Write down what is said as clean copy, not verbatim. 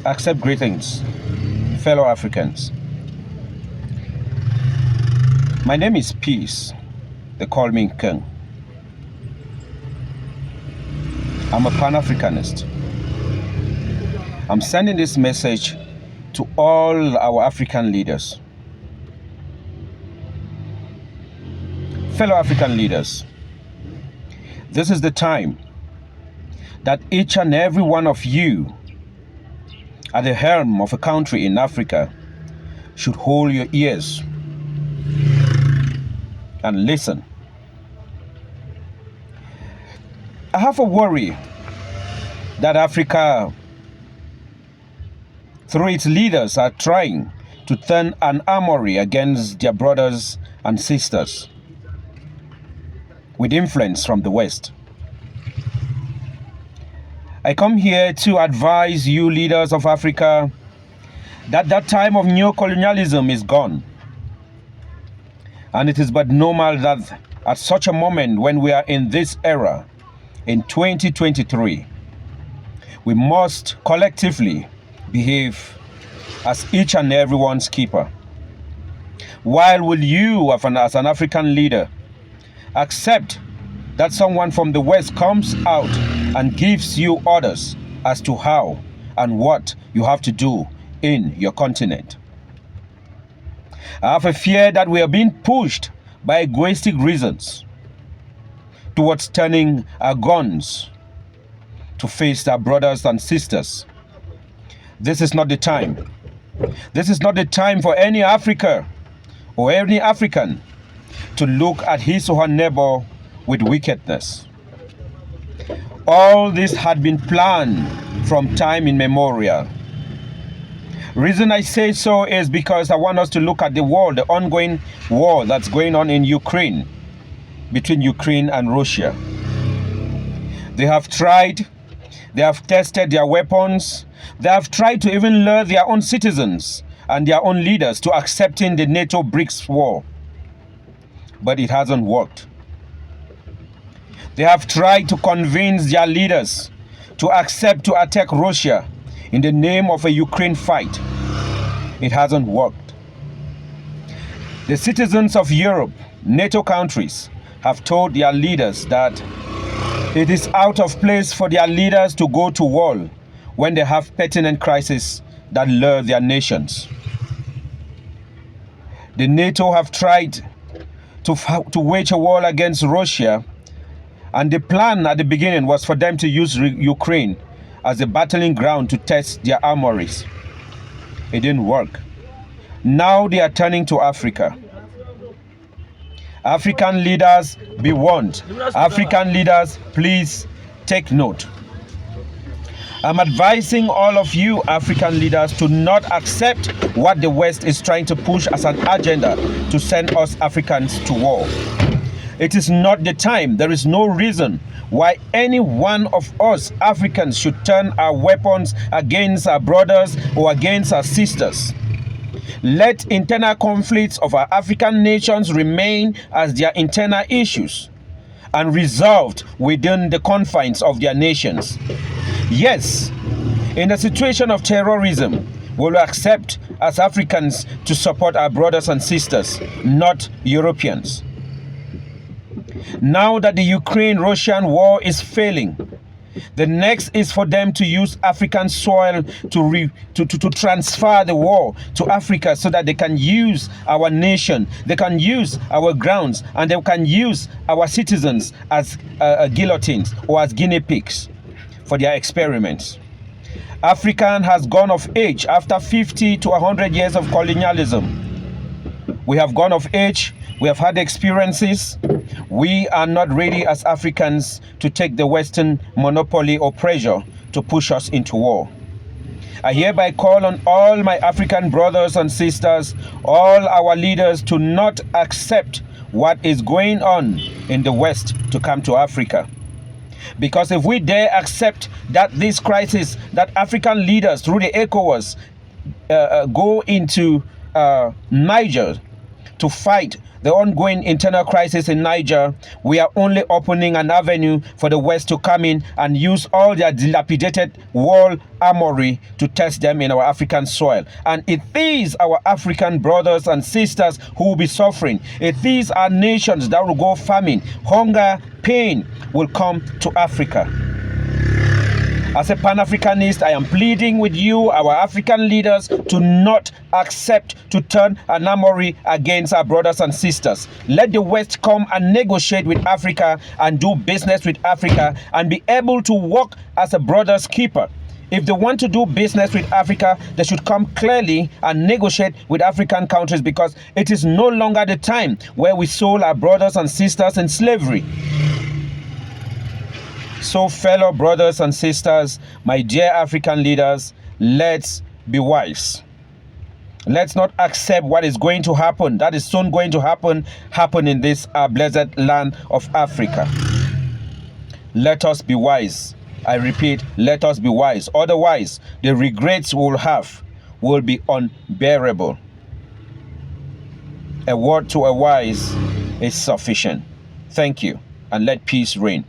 Accept greetings, fellow Africans. My name is Peace. They call me King. I'm a Pan-Africanist. I'm sending this message to all our African leaders. Fellow African leaders, this is the time that each and every one of you at the helm of a country in Africa should hold your ears and listen. I have a worry that Africa, through its leaders, are trying to turn an armoury against their brothers and sisters with influence from the West. I come here to advise you leaders of Africa that that time of neocolonialism is gone. And it is but normal that at such a moment when we are in this era, in 2023, we must collectively behave as each and everyone's keeper. While will you, as an African leader, accept that someone from the West comes out and gives you orders as to how and what you have to do in your continent? I have a fear that we are being pushed by egoistic reasons towards turning our guns to face our brothers and sisters. This is not the time. This is not the time for any Africa or any African to look at his or her neighbor with wickedness. All this had been planned from time immemorial. Reason I say so is because I want us to look at the war, the ongoing war that's going on in Ukraine, between Ukraine and Russia. They have tried, they have tested their weapons, they have tried to even lure their own citizens and their own leaders to accepting the NATO BRICS war. But it hasn't worked. They have tried to convince their leaders to accept to attack Russia in the name of a Ukraine fight. It hasn't worked. The citizens of Europe, NATO countries, have told their leaders that it is out of place for their leaders to go to war when they have pertinent crises that lure their nations. The NATO have tried to wage a war against Russia, and the plan at the beginning was for them to use Ukraine as a battling ground to test their armories. It didn't work. Now they are turning to Africa. African leaders, be warned. African leaders, please take note. I'm advising all of you African leaders to not accept what the West is trying to push as an agenda to send us Africans to war. It is not the time. There is no reason why any one of us Africans should turn our weapons against our brothers or against our sisters. Let internal conflicts of our African nations remain as their internal issues and resolved within the confines of their nations. Yes, in a situation of terrorism, we will accept as Africans to support our brothers and sisters, not Europeans. Now that the Ukraine-Russian war is failing, the next is for them to use African soil to transfer the war to Africa so that they can use our nation, they can use our grounds, and they can use our citizens as guillotines or as guinea pigs for their experiments. Africa has gone of age after 50 to 100 years of colonialism. We have gone of age. We have had experiences. We are not ready as Africans to take the Western monopoly or pressure to push us into war. I hereby call on all my African brothers and sisters, all our leaders, to not accept what is going on in the West to come to Africa. Because if we dare accept that this crisis, that African leaders through the ECOWAS go into Niger to fight the ongoing internal crisis in Niger, we are only opening an avenue for the West to come in and use all their dilapidated war armoury to test them in our African soil. And it is our African brothers and sisters who will be suffering. It is our nations that will go famine. Hunger, pain will come to Africa. As a Pan-Africanist, I am pleading with you, our African leaders, to not accept to turn an armoury against our brothers and sisters. Let the West come and negotiate with Africa and do business with Africa and be able to work as a brother's keeper. If they want to do business with Africa, they should come clearly and negotiate with African countries, because it is no longer the time where we sold our brothers and sisters in slavery. So, fellow brothers and sisters, my dear African leaders, let's be wise. Let's not accept what is going to happen, that is soon going to happen in this blessed land of Africa. Let us be wise. I repeat, let us be wise. Otherwise, the regrets we'll have will be unbearable. A word to a wise is sufficient. Thank you, and let peace reign.